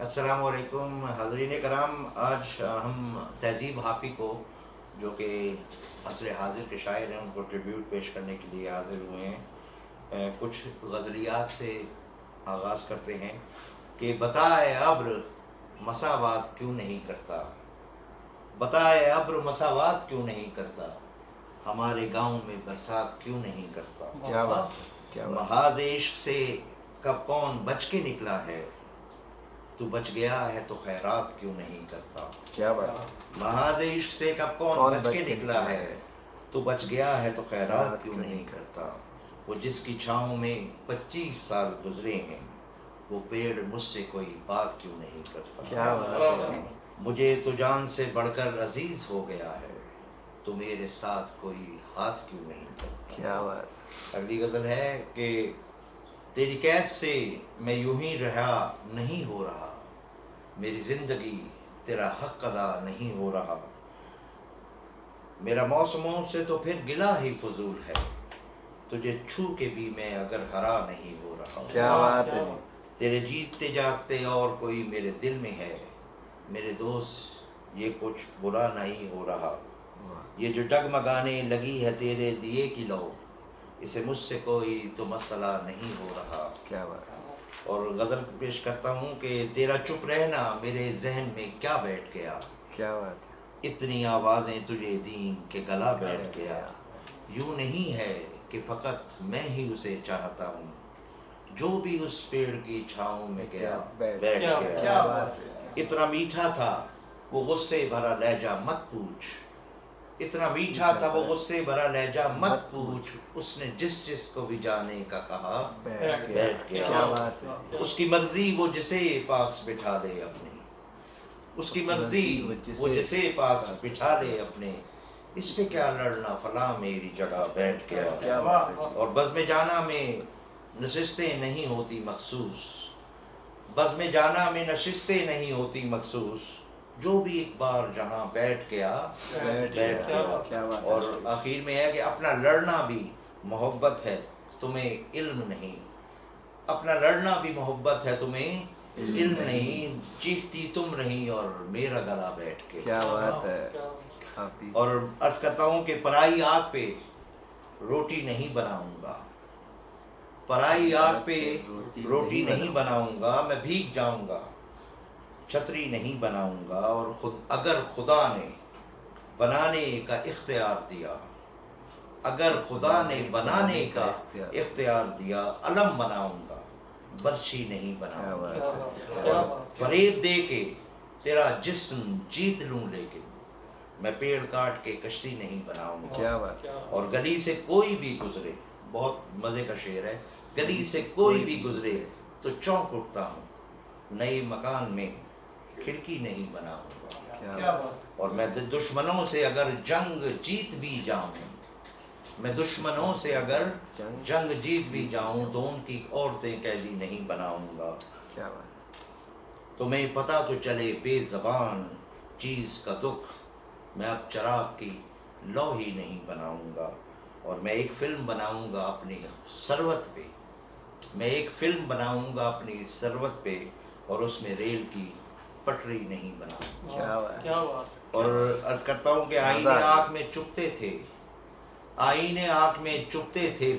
السلام علیکم حاضرین کرام، آج ہم تہذیب حافی کو جو کہ عصر حاضر کے شاعر ہیں ان کو ٹریبیوٹ پیش کرنے کے لیے حاضر ہوئے ہیں۔ کچھ غزلیات سے آغاز کرتے ہیں کہ بتائے ابر مساوات کیوں نہیں کرتا، بتائے ابر مساوات کیوں نہیں کرتا، ہمارے گاؤں میں برسات کیوں نہیں کرتا، کیا بات ہے، کیا بات ہے۔ محاذ عشق سے کب کون بچ کے نکلا ہے، تو بچ گیا ہے تو خیرات کیوں نہیں کرتا، کیا بات ہے۔ محاذ عشق سے کب کون بچ کے نکلا ہے، تو بچ گیا ہے تو خیرات کیوں نہیں کرتا، وہ جس کی چھاؤں میں 25 سال گزرے ہیں، وہ پیڑ مجھ سے کوئی بات کیوں نہیں کرتا، کیا بات ہے۔ مجھے تو جان سے بڑھ کر عزیز ہو گیا ہے، تو میرے ساتھ کوئی ہاتھ کیوں نہیں کرتا۔ کیا بات۔ اگلی غزل ہے کہ تیری قید سے میں یوں ہی رہا نہیں ہو رہا، میری زندگی تیرا حق ادا نہیں ہو رہا، میرا موسموں سے تو پھر گلہ ہی فضول ہے، تجھے چھو کے بھی میں اگر ہرا نہیں ہو رہا، کیا بات ہے۔ تیرے جیتتے جاگتے اور کوئی میرے دل میں ہے، میرے دوست یہ کچھ برا نہیں ہو رہا، یہ جو ڈگمگانے لگی ہے تیرے دیے کی لو، اسے مجھ سے کوئی تو مسئلہ نہیں ہو رہا۔ کیا بات ہے۔ اور غزل پیش کرتا ہوں کہ تیرا چپ رہنا میرے ذہن میں کیا بیٹھ گیا، کیا بات ہے۔ اتنی آوازیں تجھے دیں کہ گلا بیٹھ گیا، یوں نہیں ہے کہ فقط میں ہی اسے چاہتا ہوں، جو بھی اس پیڑ کی چھاؤں میں گیا بیٹھ گیا، کیا بات ہے۔ اتنا میٹھا تھا وہ غصے بھرا لہجہ مت پوچھ، اتنا میٹھا تھا وہ غصے بھرا لہجہ مت پوچھ، اس نے جس جس کو بھی جانے کا کہا بیٹھ گیا، کیا بات ہے۔ اس کی مرضی وہ جسے پاس بٹھا لے اپنے، اس کی مرضی وہ جسے پاس بٹھا لے اپنے، اس پہ کیا لڑنا فلاں میری جگہ بیٹھ کیا گیا، بات ہے۔ اور بزم جانا میں نشستیں نہیں ہوتی مخصوص، بزم جانا میں نشستیں نہیں ہوتی مخصوص، جو بھی ایک بار جہاں بیٹھ گیا بیٹھ گیا، کیا بات ہے۔ اور آخر میں ہے کہ اپنا لڑنا بھی محبت ہے تمہیں علم نہیں، اپنا لڑنا بھی محبت ہے تمہیں علم نہیں، چیختی تم رہی اور میرا گلا بیٹھ کے، کیا بات ہے۔ حافی۔ اور عرض کرتا ہوں کہ پرائی آگ پہ روٹی نہیں بناؤں گا، پرائی آگ پہ روٹی نہیں بناؤں گا، میں بھیگ جاؤں گا، چھتری نہیں بناؤں گا، اور اگر خدا نے بنانے کا اختیار دیا، اگر خدا نے بنانے کا اختیار دیا، علم بناؤں گا، برچھی نہیں بناؤں گا، اور فریب دے کے تیرا جسم جیت لوں، لیکن میں پیڑ کاٹ کے کشتی نہیں بناؤں گا، کیا بات۔ اور گلی سے کوئی بھی گزرے، بہت مزے کا شعر ہے، گلی سے کوئی بھی گزرے تو چونک اٹھتا ہوں، نئے مکان میں کھڑکی نہیں بناؤں گا، کیا بات۔ اور میں دشمنوں سے اگر جنگ جیت بھی جاؤں، میں دشمنوں سے اگر جنگ جیت بھی جاؤں تو ان کی عورتیں قیدی نہیں بناؤں گا، کیا بات۔ تمہیں پتہ تو چلے بے زبان چیز کا دکھ، میں اب چراغ کی لو ہی نہیں بناؤں گا، اور میں ایک فلم بناؤں گا اپنی ثروت پہ، میں ایک فلم بناؤں گا اپنی ثروت پہ، اور اس میں ریل کی پٹری نہیں بناؤں گا، کیا بات۔ اور عرض کرتا ہوں کہ آئینے آنکھ میں چپتے تھے، آئینے آنکھ میں چپتے تھے،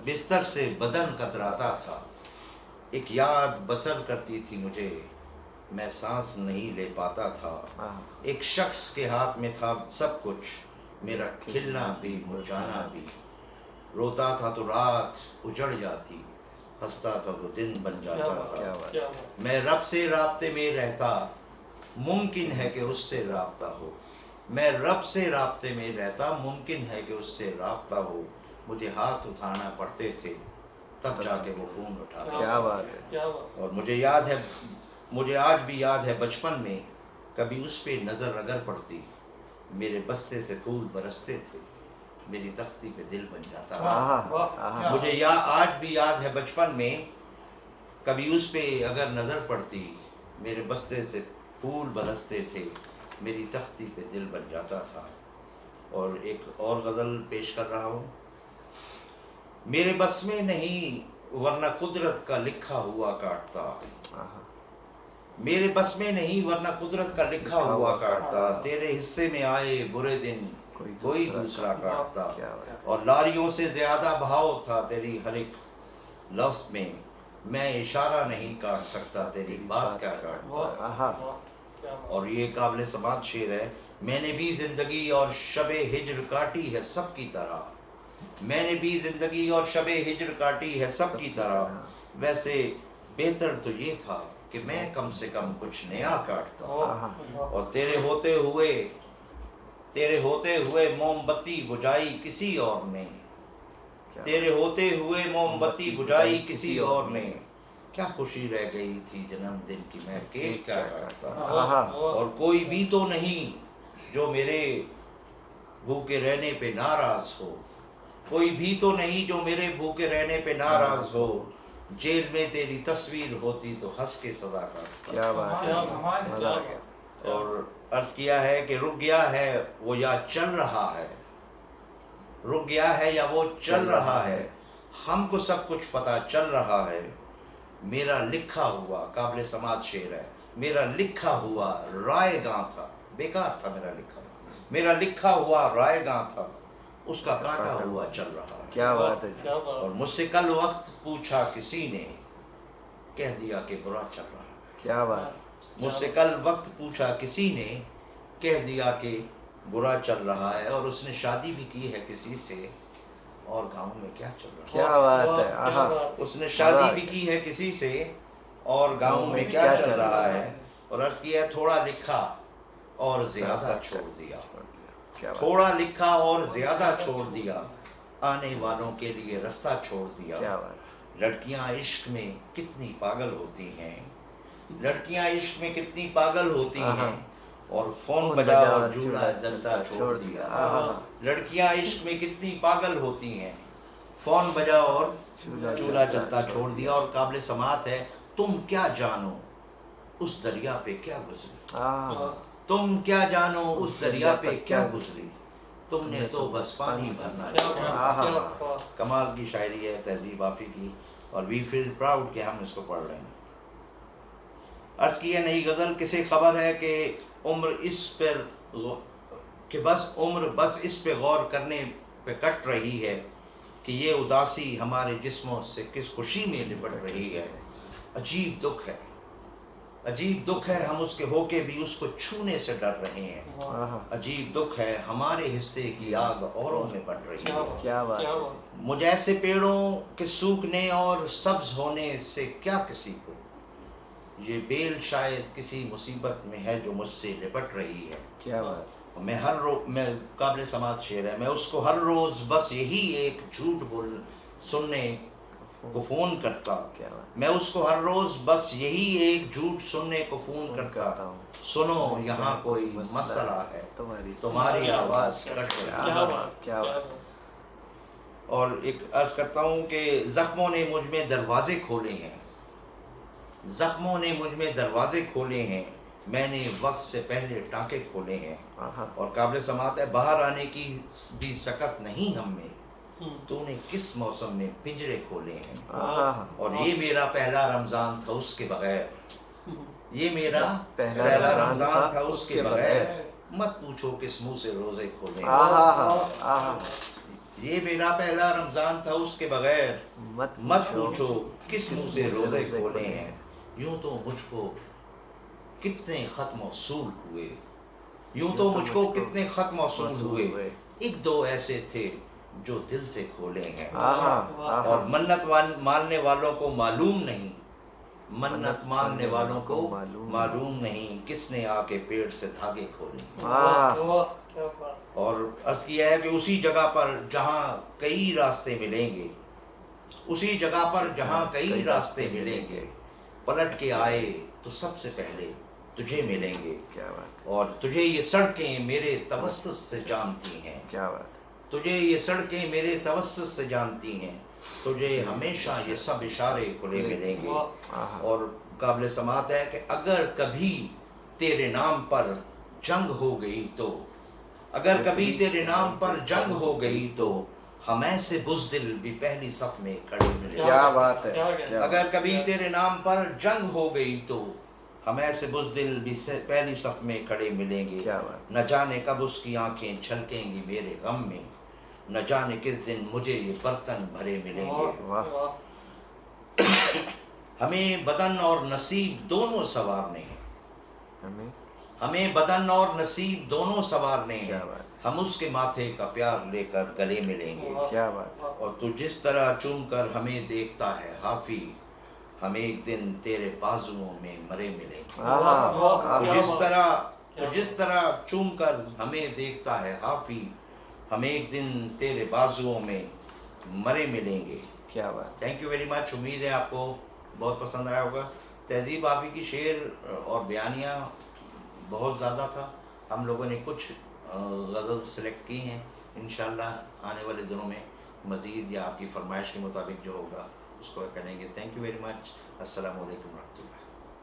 بستر سے بدن کتراتا تھا، ایک یاد بسر کرتی تھی مجھے، میں سانس نہیں لے پاتا تھا، ایک شخص کے ہاتھ میں تھا سب کچھ، میرا کھلنا بھی مرجانا بھی، روتا تھا تو رات اجڑ جاتی، ہنستا تھا تو دن بن جاتا تھا، میں رب سے رابطے میں رہتا، ممکن ہے کہ اس سے رابطہ ہو، میں رب سے رابطے میں رہتا، ممکن ہے کہ اس سے رابطہ ہو، مجھے ہاتھ اٹھانا پڑتے تھے تب جا کے وہ فون اٹھاتا، کیا بات ہے۔ اور مجھے یاد ہے، مجھے آج بھی یاد ہے بچپن میں کبھی اس پہ نظر اگر پڑتی، میرے بستے سے پھول برستے تھے، میری تختی پہ دل بن جاتا تھا، مجھے آج بھی یاد ہے بچپن میں کبھی اس پہ اگر نظر پڑتی، میرے بستے سے پھول برستے تھے، میری تختی پہ دل بن جاتا تھا، اور ایک اور غزل پیش کر رہا ہوں، میرے بس میں نہیں ورنہ قدرت کا لکھا ہوا کاٹتا، میرے بس میں نہیں ورنہ قدرت کا لکھا ہوا کاٹتا، تیرے حصے میں آئے برے دن کوئی دوسرا کاٹتا، کیا بات اور لاریوں سے زیادہ بہاؤ تھا تیری ہر ایک لفظ میں اشارہ نہیں کاٹ سکتا، تیری بات کیا کاٹتا۔ آہا اور یہ قابل سماعت شعر ہے۔ میں نے بھی زندگی اور شب ہجر کاٹی ہے سب کی طرح، میں نے بھی زندگی اور شب ہجر کاٹی ہے سب کی طرح، ویسے بہتر تو یہ تھا کہ میں کم سے کم کچھ نیا کاٹتا، اور تیرے ہوتے ہوئے موم بتی بجھائی کسی اور نے، تیرے ہوتے ہوئے موم بتی بجھائی کسی اور نے، کیا خوشی رہ گئی تھی جنم دن کی میں کیک کیا کاٹتا، آہا اور کوئی بھی تو نہیں جو میرے بھوکے رہنے پہ ناراض ہو، کوئی بھی تو نہیں جو میرے بھوکے رہنے پہ ناراض ہو، جیل میں تیری تصویر ہوتی تو ہنس کے سزا کاٹتا۔ کیا بات ہے، مزہ آ گیا۔ اور عرض کیا ہے کہ رک گیا ہے وہ یا چل رہا ہے، رک گیا ہے یا وہ چل رہا ہے، ہم کو سب کچھ پتا چل رہا ہے، میرا لکھا ہوا قابل سماعت شعر ہے، میرا لکھا ہوا رائے گاں تھا، بیکار تھا میرا لکھا ہوا رائے گاں تھا، اس کا کاٹا ہوا چل رہا ہے۔ کیا بات ہے جی، اور مجھ سے کل وقت پوچھا کسی نے، کہہ دیا کہ برا چل رہا ہے۔ کیا بات، مجھ سے کل وقت پوچھا کسی نے، کہہ دیا کہ برا چل رہا ہے، اور اس نے شادی بھی کی ہے کسی سے، اور گاؤں میں کیا چل رہا ہے۔ کیا بات ہے، آہا اس نے شادی بھی کی ہے کسی سے، اور گاؤں میں کیا چل رہا ہے، اور عرض کیا ہے تھوڑا لکھا اور زیادہ چھوڑ دیا، کیا بات، تھوڑا لکھا اور زیادہ چھوڑ دیا، آنے والوں کے لیے رستہ چھوڑ دیا۔ کیا بات، لڑکیاں عشق میں کتنی پاگل ہوتی ہیں، لڑکیاں عشق میں کتنی پاگل ہوتی ہیں، اور فون بجا اور چولہا جلتا چھوڑ دیا۔ لڑکیاں عشق میں کتنی پاگل ہوتی ہیں، فون بجا اور چولہا جلتا چھوڑ دیا۔ اور قابل سماعت ہے، تم کیا جانو اس دریا پہ کیا گزری، تم کیا جانو اس دریا پہ کیا گزری، تم نے تو بس پانی بھرنا چھوڑا۔ کمال کی شاعری ہے تہذیب آفی کی، اور وی فیل پراؤڈ کہ ہم اس کو پڑھ رہے ہیں۔ عرض کی ہے نئی غزل، کسے خبر ہے کہ عمر اس پر کہ بس اس پہ غور کرنے پہ کٹ رہی ہے، کہ یہ اداسی ہمارے جسموں سے کس خوشی میں لپٹ رہی ہے۔ عجیب دکھ ہے، عجیب دکھ ہے، ہم اس کے ہو کے بھی اس کو چھونے سے ڈر رہے ہیں۔ عجیب دکھ ہے، ہمارے حصے کی آگ اوروں میں بڑھ رہی ہے۔ کیا بات ہے، مجھ ایسے پیڑوں کے سوکھنے اور سبز ہونے سے کیا کسی کو، یہ بیل شاید کسی مصیبت میں ہے جو مجھ سے لپٹ رہی ہے۔ کیا بات، میں قابل سماعت شعر ہے، میں اس کو ہر روز بس یہی ایک جھوٹ سننے کو فون کرتا، کیا بات، میں اس کو ہر روز بس یہی ایک جھوٹ سننے کو فون کرتا، سنو یہاں کوئی مسئلہ ہے، تمہاری آواز کٹ رہی ہے۔ کیا بات، اور ایک عرض کرتا ہوں کہ زخموں نے مجھ میں دروازے کھولے ہیں، زخموں نے مجھ میں دروازے کھولے ہیں، میں نے وقت سے پہلے ٹانکے کھولے ہیں۔ اور قابل سماعت ہے، باہر آنے کی بھی سکت نہیں ہم میں، تو نے کس موسم میں پنجرے کھولے ہیں۔ اور یہ میرا پہلا رمضان تھا اس کے بغیر، یہ میرا پہلا رمضان تھا اس کے بغیر، مت پوچھو کس منہ سے روزے کھولے ہیں۔ یہ میرا پہلا رمضان تھا اس کے بغیر، مت پوچھو کس منہ سے روزے کھولے ہیں۔ یوں تو مجھ کو کتنے خط موصول ہوئے، یوں تو مجھ کو کتنے خط موصول ہوئے، ایک دو ایسے تھے جو دل سے کھولے ہیں۔ اور منت ماننے والوں کو معلوم نہیں، منت ماننے والوں کو معلوم نہیں، کس نے آ کے پیڑ سے دھاگے کھولے۔ اور عرض کیا ہے کہ اسی جگہ پر جہاں کئی راستے ملیں گے، اسی جگہ پر جہاں کئی راستے ملیں گے، پلٹ کے آئے تو سب سے پہلے تجھے ملیں گے۔ اور تجھے یہ سڑکیں میرے توسط سے جانتی ہیں، تجھے یہ سڑکیں میرے توسط سے جانتی ہیں، تجھے ہمیشہ یہ سب اشارے کھلے ملیں گے۔ اور قابل سماعت ہے کہ اگر کبھی تیرے نام پر جنگ ہو گئی تو، اگر کبھی تیرے نام پر جنگ ہو گئی تو، ہم ایسے بزدل بھی پہلی صف میں کھڑے ملیں گے۔ کیا بات ہے، اگر کبھی تیرے نام پر جنگ ہو گئی تو، ہم ایسے بزدل بھی پہلی صف میں کھڑے ملیں گے، کیا بات، نہ جانے کب اس کی آنکھیں چھلکیں گی میرے غم میں، نہ جانے کس دن مجھے یہ برتن بھرے ملیں گے۔ واہ، ہمیں بدن اور نصیب دونوں سنوارنے ہیں، ہمیں ہمیں بدن اور نصیب دونوں سنوارنے ہیں، کیا بات، ہم اس کے ماتھے کا پیار لے کر گلے ملیں گے۔ کیا بات، اور تو جس طرح چوم کر ہمیں دیکھتا ہے حافی، ہم ایک دن تیرے بازوؤں میں مرے ملیں گے۔ آہا، تو جس طرح چوم کر ہمیں دیکھتا ہے حافی، ہم ایک دن تیرے بازوؤں میں مرے ملیں گے۔ کیا بات، تھینک یو ویری مچ، امید ہے آپ کو بہت پسند آیا ہوگا۔ تہذیب آفی کی شعر اور بیانیہ بہت زیادہ تھا، ہم لوگوں نے کچھ غزل سلیکٹ کی ہیں، انشاءاللہ آنے والے دنوں میں مزید یا آپ کی فرمائش کے مطابق جو ہوگا اس کو کریں گے۔ تھینک یو ویری مچ، السلام علیکم ورحمۃ اللہ۔